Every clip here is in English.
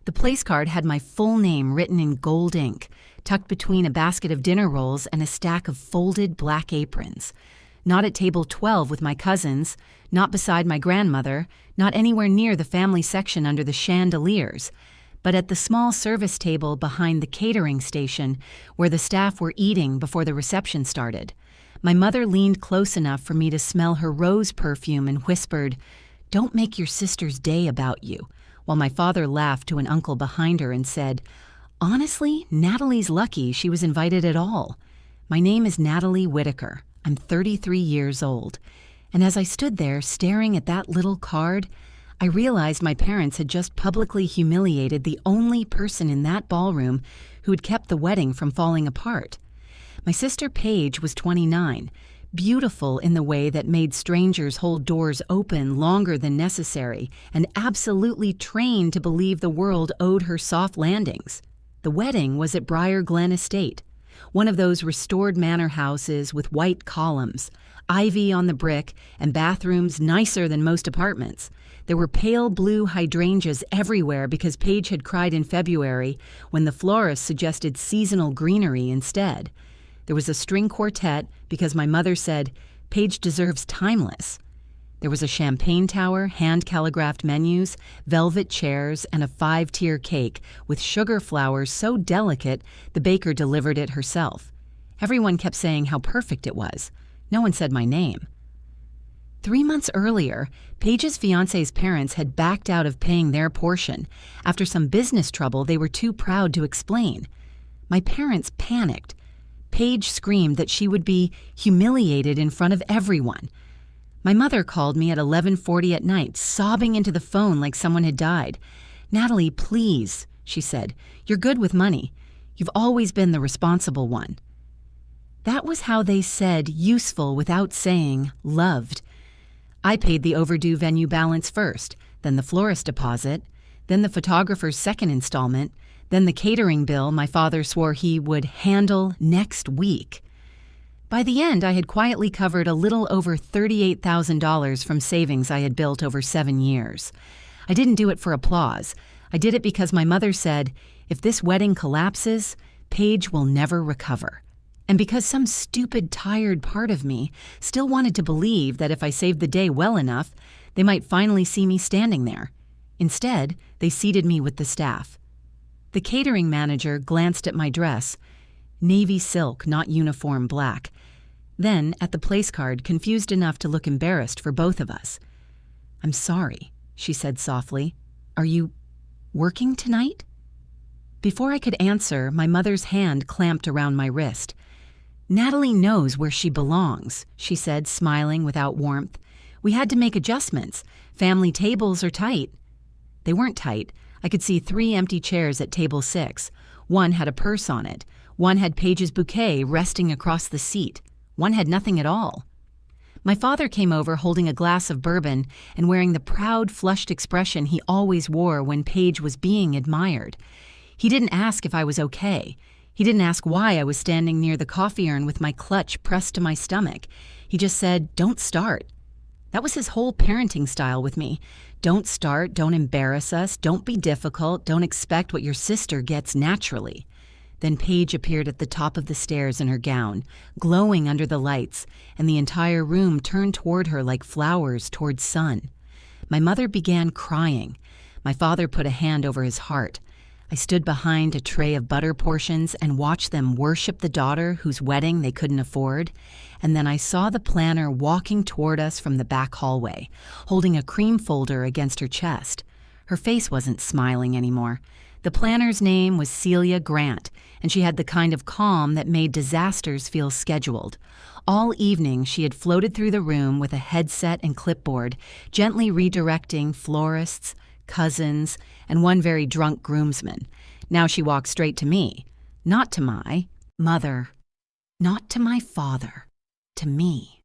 The place card had my full name written in gold ink, tucked between a basket of dinner rolls and a stack of folded black aprons. Not at table 12 with my cousins, not beside my grandmother, not anywhere near the family section under the chandeliers, but at the small service table behind the catering station where the staff were eating before the reception started. My mother leaned close enough for me to smell her rose perfume and whispered, "Don't make your sister's day about you," while my father laughed to an uncle behind her and said, "Honestly, Natalie's lucky she was invited at all. My name is Natalie Whitaker. I'm 33 years old." And as I stood there staring at that little card, I realized my parents had just publicly humiliated the only person in that ballroom who had kept the wedding from falling apart. My sister Paige was 29, beautiful in the way that made strangers hold doors open longer than necessary, and absolutely trained to believe the world owed her soft landings. The wedding was at Briar Glen Estate, one of those restored manor houses with white columns, ivy on the brick, and bathrooms nicer than most apartments. There were pale blue hydrangeas everywhere because Paige had cried in February when the florist suggested seasonal greenery instead. There was a string quartet because my mother said, "Paige deserves timeless." There was a champagne tower, hand-calligraphed menus, velvet chairs, and a 5-tier cake with sugar flowers so delicate the baker delivered it herself. Everyone kept saying how perfect it was. No one said my name. 3 months earlier, Paige's fiancé's parents had backed out of paying their portion after some business trouble they were too proud to explain. My parents panicked. Paige screamed that she would be humiliated in front of everyone. My mother called me at 11:40 at night, sobbing into the phone like someone had died. "Natalie, please," she said. "You're good with money. You've always been the responsible one." That was how they said useful without saying loved. I paid the overdue venue balance first, then the florist deposit, then the photographer's second installment, then the catering bill my father swore he would handle next week. By the end, I had quietly covered a little over $38,000 from savings I had built over 7 years. I didn't do it for applause. I did it because my mother said, "If this wedding collapses, Paige will never recover." And because some stupid, tired part of me still wanted to believe that if I saved the day well enough, they might finally see me standing there. Instead, they seated me with the staff. The catering manager glanced at my dress, navy silk, not uniform black, then at the place card, confused enough to look embarrassed for both of us. "I'm sorry," she said softly. "Are you working tonight?" Before I could answer, my mother's hand clamped around my wrist. "Natalie knows where she belongs," she said, smiling without warmth. "We had to make adjustments. Family tables are tight." They weren't tight. I could see 3 empty chairs at table 6. One had a purse on it. One had Paige's bouquet resting across the seat. One had nothing at all. My father came over holding a glass of bourbon and wearing the proud, flushed expression he always wore when Paige was being admired. He didn't ask if I was okay. He didn't ask why I was standing near the coffee urn with my clutch pressed to my stomach. He just said, "Don't start." That was his whole parenting style with me. Don't start, don't embarrass us, don't be difficult, don't expect what your sister gets naturally. Then Paige appeared at the top of the stairs in her gown, glowing under the lights, and the entire room turned toward her like flowers toward sun. My mother began crying. My father put a hand over his heart. I stood behind a tray of butter portions and watched them worship the daughter whose wedding they couldn't afford, and then I saw the planner walking toward us from the back hallway, holding a cream folder against her chest. Her face wasn't smiling anymore. The planner's name was Celia Grant, and she had the kind of calm that made disasters feel scheduled. All evening, she had floated through the room with a headset and clipboard, gently redirecting florists, cousins, and one very drunk groomsman. Now she walked straight to me, not to my mother, not to my father, to me.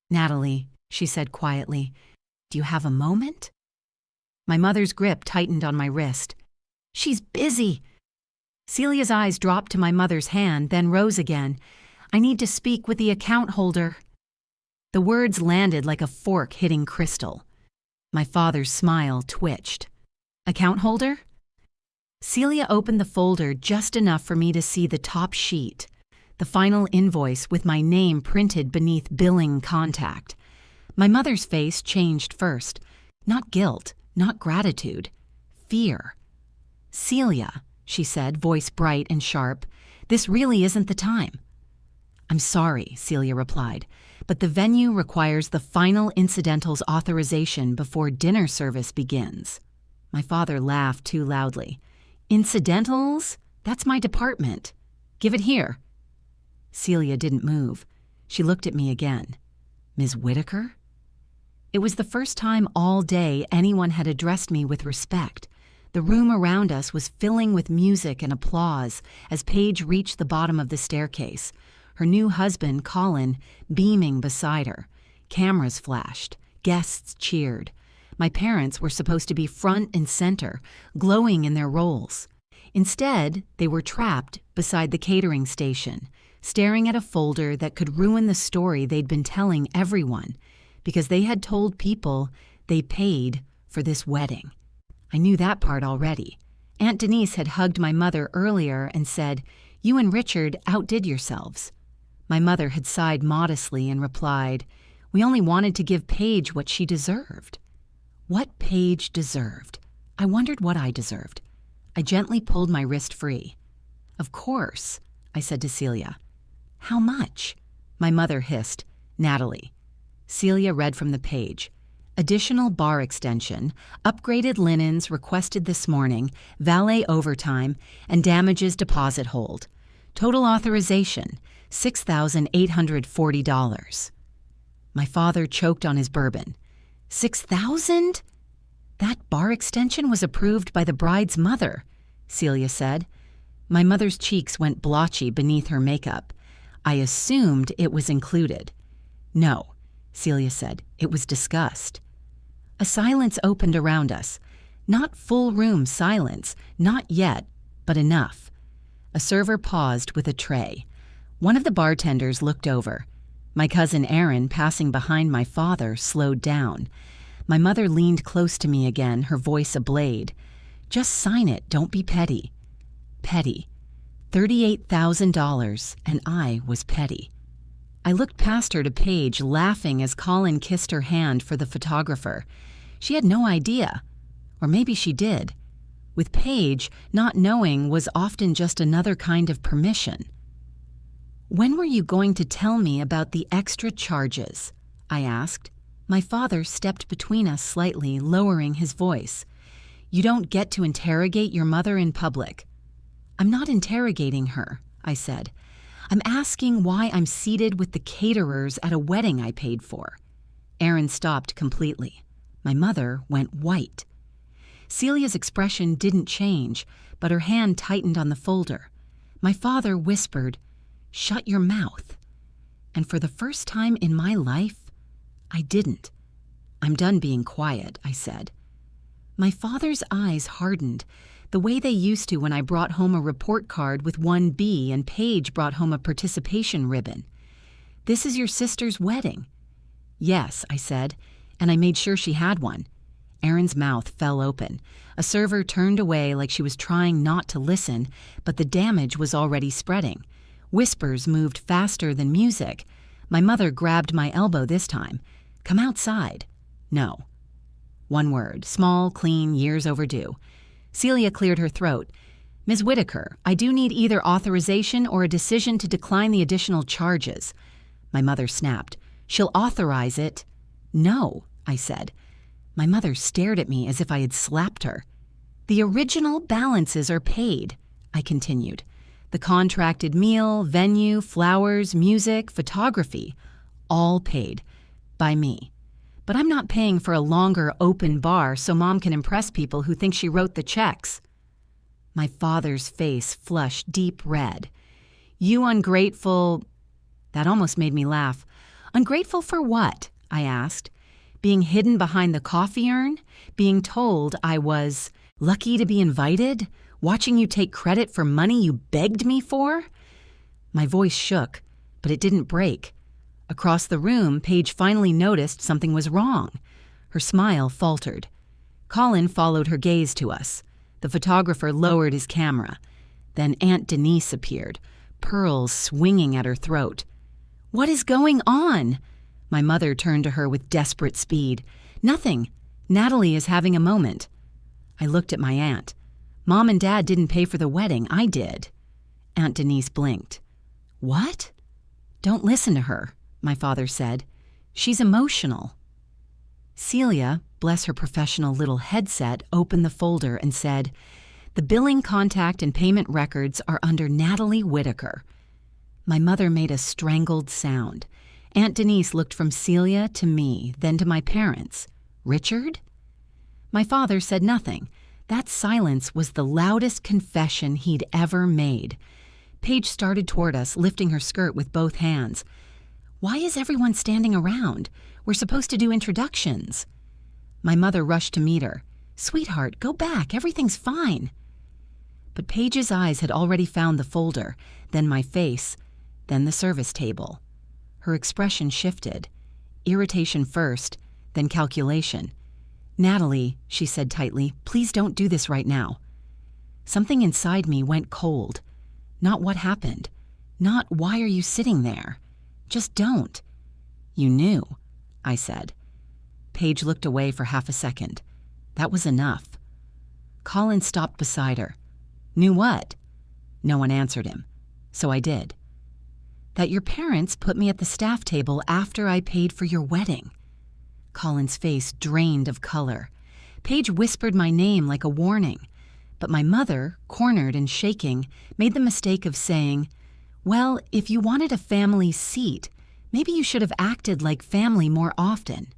"Natalie," she said quietly, "do you have a moment?" My mother's grip tightened on my wrist. "She's busy." Celia's eyes dropped to my mother's hand, then rose again. "I need to speak with the account holder." The words landed like a fork hitting crystal. My father's smile twitched. "Account holder?" Celia opened the folder just enough for me to see the top sheet, the final invoice with my name printed beneath billing contact. My mother's face changed first. Not guilt, not gratitude. Fear. "Celia," she said, voice bright and sharp, "this really isn't the time." "I'm sorry," Celia replied, "but the venue requires the final incidentals authorization before dinner service begins." My father laughed too loudly. "Incidentals? That's my department. Give it here." Celia didn't move. She looked at me again. "Ms. Whitaker?" It was the first time all day anyone had addressed me with respect. The room around us was filling with music and applause as Paige reached the bottom of the staircase, her new husband, Colin, beaming beside her. Cameras flashed. Guests cheered. My parents were supposed to be front and center, glowing in their roles. Instead, they were trapped beside the catering station, staring at a folder that could ruin the story they'd been telling everyone, because they had told people they paid for this wedding. I knew that part already. Aunt Denise had hugged my mother earlier and said, "You and Richard outdid yourselves." My mother had sighed modestly and replied, "We only wanted to give Paige what she deserved." What Paige deserved? I wondered what I deserved. I gently pulled my wrist free. "Of course," I said to Celia. "How much?" My mother hissed, "Natalie." Celia read from the page. "Additional bar extension, upgraded linens requested this morning, valet overtime, and damages deposit hold. Total authorization, $6,840. My father choked on his bourbon. "6,000? That bar extension was approved by the bride's mother," Celia said. My mother's cheeks went blotchy beneath her makeup. "I assumed it was included." "No," Celia said. "It was discussed." A silence opened around us. Not full room silence, not yet, but enough. A server paused with a tray. One of the bartenders looked over. My cousin Erin, passing behind my father, slowed down. My mother leaned close to me again, her voice ablade. "Just sign it, don't be petty." Petty. $38,000, and I was petty. I looked past her to Paige, laughing as Colin kissed her hand for the photographer. She had no idea. Or maybe she did. With Paige, not knowing was often just another kind of permission. "When were you going to tell me about the extra charges?" I asked. My father stepped between us slightly, lowering his voice. "You don't get to interrogate your mother in public." "I'm not interrogating her," I said. "I'm asking why I'm seated with the caterers at a wedding I paid for." Erin stopped completely. My mother went white. Celia's expression didn't change, but her hand tightened on the folder. My father whispered, "Shut your mouth." And for the first time in my life, I didn't. "I'm done being quiet," I said. My father's eyes hardened, the way they used to when I brought home a report card with 1B and Paige brought home a participation ribbon. "This is your sister's wedding." "Yes," I said, and I made sure she had one. Erin's mouth fell open. A server turned away like she was trying not to listen, but the damage was already spreading. Whispers moved faster than music. My mother grabbed my elbow this time. "Come outside." "No." One word, small, clean, years overdue. Celia cleared her throat. "Ms. Whitaker, I do need either authorization or a decision to decline the additional charges." My mother snapped. "She'll authorize it." "No," I said. My mother stared at me as if I had slapped her. "The original balances are paid," I continued. "The contracted meal, venue, flowers, music, photography, all paid. By me. But I'm not paying for a longer open bar so Mom can impress people who think she wrote the checks." My father's face flushed deep red. "You ungrateful—" That almost made me laugh. "Ungrateful for what?" I asked. Being hidden behind the coffee urn? Being told I was lucky to be invited? Watching you take credit for money you begged me for? My voice shook, but it didn't break. Across the room, Paige finally noticed something was wrong. Her smile faltered. Colin followed her gaze to us. The photographer lowered his camera. Then Aunt Denise appeared, pearls swinging at her throat. "What is going on?" My mother turned to her with desperate speed. "Nothing. Natalie is having a moment." I looked at my aunt. "Mom and Dad didn't pay for the wedding. I did." Aunt Denise blinked. "What?" "Don't listen to her," my father said. "She's emotional." Celia, bless her professional little headset, opened the folder and said, "The billing, contact, and payment records are under Natalie Whitaker." My mother made a strangled sound. Aunt Denise looked from Celia to me, then to my parents. "Richard?" My father said nothing. That silence was the loudest confession he'd ever made. Paige started toward us, lifting her skirt with both hands. "Why is everyone standing around? We're supposed to do introductions." My mother rushed to meet her. "Sweetheart, go back. Everything's fine." But Paige's eyes had already found the folder, then my face, then the service table. Her expression shifted. Irritation first, then calculation. "Natalie," she said tightly, "please don't do this right now." Something inside me went cold. Not what happened. Not why are you sitting there. Just don't. "You knew," I said. Paige looked away for half a second. That was enough. Colin stopped beside her. "Knew what?" No one answered him. So I did. "That your parents put me at the staff table after I paid for your wedding." Colin's face drained of color. Paige whispered my name like a warning. But my mother, cornered and shaking, made the mistake of saying, "Well, if you wanted a family seat, maybe you should have acted like family more often."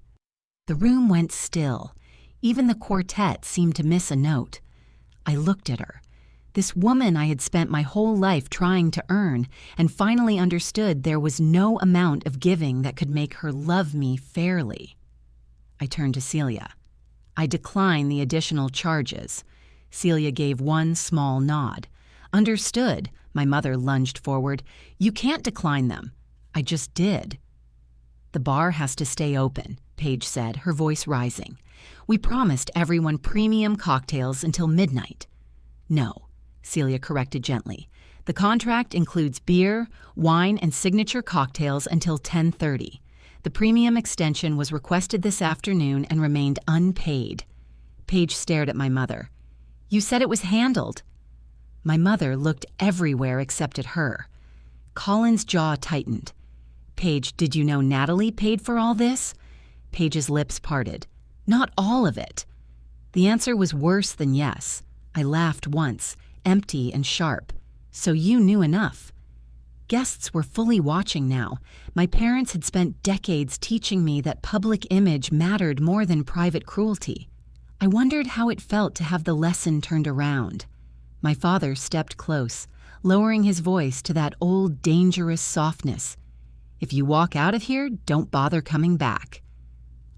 The room went still. Even the quartet seemed to miss a note. I looked at her. This woman I had spent my whole life trying to earn, and finally understood there was no amount of giving that could make her love me fairly. I turned to Celia. "I decline the additional charges." Celia gave one small nod. "Understood." My mother lunged forward. "You can't decline them." I just did. "The bar has to stay open," Paige said, her voice rising. "We promised everyone premium cocktails until midnight." "No," Celia corrected gently. "The contract includes beer, wine, and signature cocktails until 10:30. The premium extension was requested this afternoon and remained unpaid." Paige stared at my mother. "You said it was handled." My mother looked everywhere except at her. Colin's jaw tightened. "Paige, did you know Natalie paid for all this?" Paige's lips parted. "Not all of it." The answer was worse than yes. I laughed once, empty and sharp. "So you knew enough." Guests were fully watching now. My parents had spent decades teaching me that public image mattered more than private cruelty. I wondered how it felt to have the lesson turned around. My father stepped close, lowering his voice to that old dangerous softness. "If you walk out of here, don't bother coming back."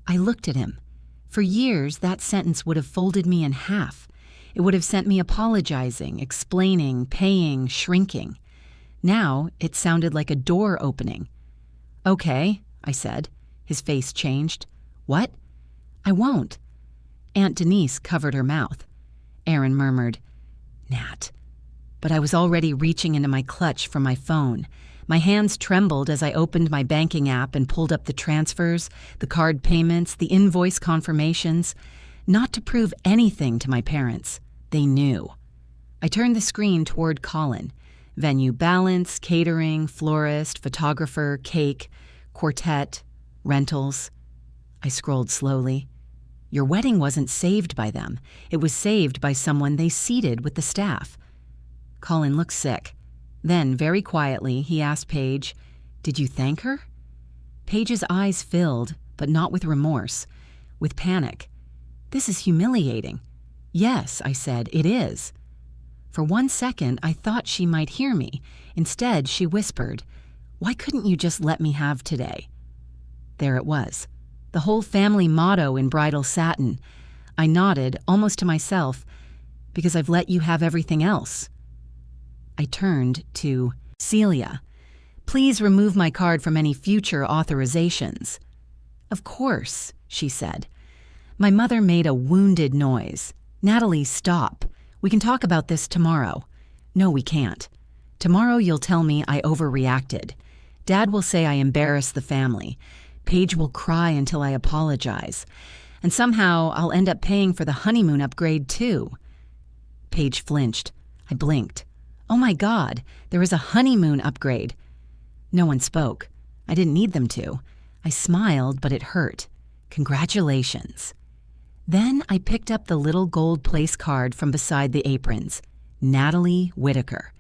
I looked at him. For years, that sentence would have folded me in half. It would have sent me apologizing, explaining, paying, shrinking. Now, it sounded like a door opening. "Okay," I said. His face changed. "What?" "I won't." Aunt Denise covered her mouth. Aaron murmured, "Nat." But I was already reaching into my clutch for my phone. My hands trembled as I opened my banking app and pulled up the transfers, the card payments, the invoice confirmations. Not to prove anything to my parents. They knew. I turned the screen toward Colin. Venue balance, catering, florist, photographer, cake, quartet, rentals. I scrolled slowly. Your wedding wasn't saved by them. It was saved by someone they seated with the staff. Colin looked sick. Then, very quietly, he asked Paige, "Did you thank her?" Paige's eyes filled, but not with remorse, with panic. "This is humiliating." "Yes," I said, "it is." For 1 second, I thought she might hear me. Instead, she whispered, "Why couldn't you just let me have today?" There it was. The whole family motto in bridal satin. I nodded, almost to myself, "Because I've let you have everything else." I turned to Celia. "Please remove my card from any future authorizations." "Of course," she said. My mother made a wounded noise. "Natalie, stop. We can talk about this tomorrow. No, we can't. Tomorrow you'll tell me I overreacted. Dad will say I embarrassed the family. Paige will cry until I apologize. And somehow I'll end up paying for the honeymoon upgrade too. Paige flinched. I blinked. Oh my God, there is a honeymoon upgrade. No one spoke. I didn't need them to. I smiled, but it hurt. Congratulations. Then I picked up the little gold place card from beside the aprons. Natalie Whitaker.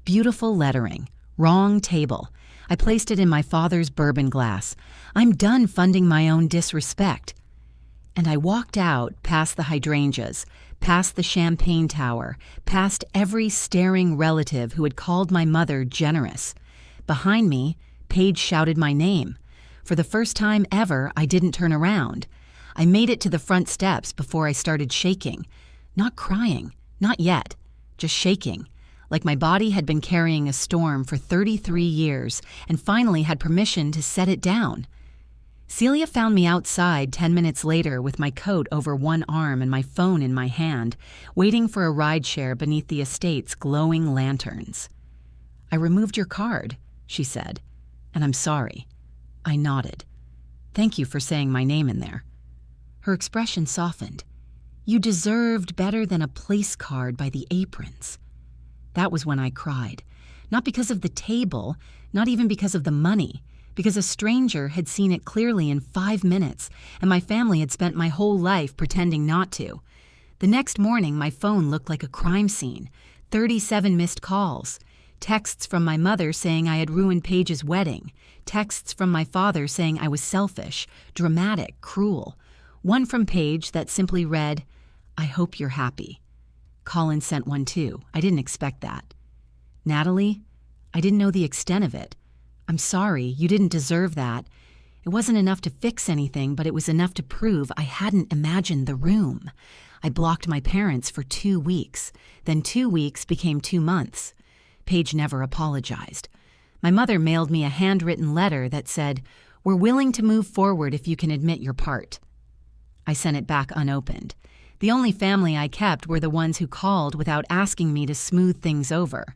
Beautiful lettering. Wrong table. I placed it in my father's bourbon glass. I'm done funding my own disrespect. And I walked out past the hydrangeas, past the champagne tower, past every staring relative who had called my mother generous. Behind me, Paige shouted my name. For the first time ever, I didn't turn around. I made it to the front steps before I started shaking. Not crying, not yet, just shaking, like my body had been carrying a storm for 33 years and finally had permission to set it down. Celia found me outside 10 minutes later with my coat over one arm and my phone in my hand, waiting for a rideshare beneath the estate's glowing lanterns. I removed your card, she said, and I'm sorry. I nodded. Thank you for saying my name in there. Her expression softened. You deserved better than a place card by the aprons. That was when I cried. Not because of the table, not even because of the money, because a stranger had seen it clearly in 5 minutes, and my family had spent my whole life pretending not to. The next morning, my phone looked like a crime scene. 37 missed calls. Texts from my mother saying I had ruined Paige's wedding. Texts from my father saying I was selfish, dramatic, cruel. One from Paige that simply read, I hope you're happy. Colin sent one too. I didn't expect that. Natalie, I didn't know the extent of it. I'm sorry, you didn't deserve that. It wasn't enough to fix anything, but it was enough to prove I hadn't imagined the room. I blocked my parents for 2 weeks. Then 2 weeks became 2 months. Paige never apologized. My mother mailed me a handwritten letter that said, We're willing to move forward if you can admit your part. I sent it back unopened. The only family I kept were the ones who called without asking me to smooth things over.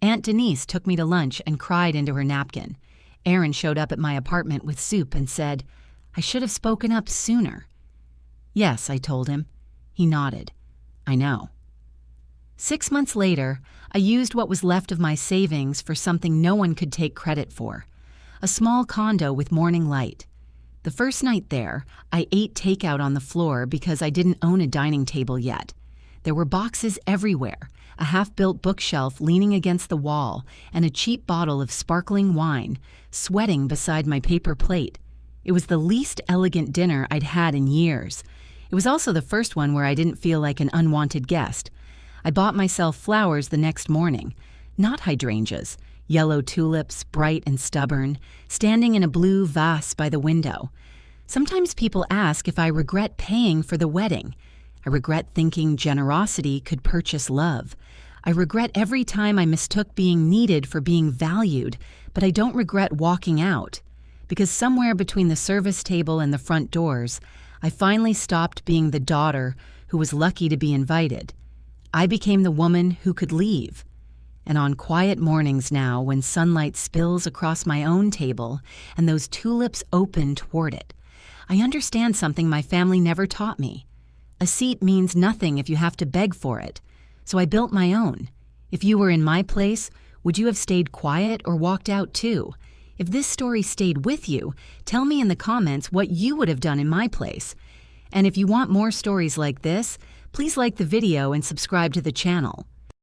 Aunt Denise took me to lunch and cried into her napkin. Aaron showed up at my apartment with soup and said, I should have spoken up sooner. Yes, I told him. He nodded. I know. 6 months later, I used what was left of my savings for something no one could take credit for. A small condo with morning light. The first night there, I ate takeout on the floor because I didn't own a dining table yet. There were boxes everywhere, a half-built bookshelf leaning against the wall, and a cheap bottle of sparkling wine, sweating beside my paper plate. It was the least elegant dinner I'd had in years. It was also the first one where I didn't feel like an unwanted guest. I bought myself flowers the next morning, not hydrangeas, yellow tulips, bright and stubborn, standing in a blue vase by the window. Sometimes people ask if I regret paying for the wedding. I regret thinking generosity could purchase love. I regret every time I mistook being needed for being valued, but I don't regret walking out. Because somewhere between the service table and the front doors, I finally stopped being the daughter who was lucky to be invited. I became the woman who could leave. And on quiet mornings now, when sunlight spills across my own table and those tulips open toward it, I understand something my family never taught me. A seat means nothing if you have to beg for it. So I built my own. If you were in my place, would you have stayed quiet or walked out too? If this story stayed with you, tell me in the comments what you would have done in my place. And if you want more stories like this, please like the video and subscribe to the channel.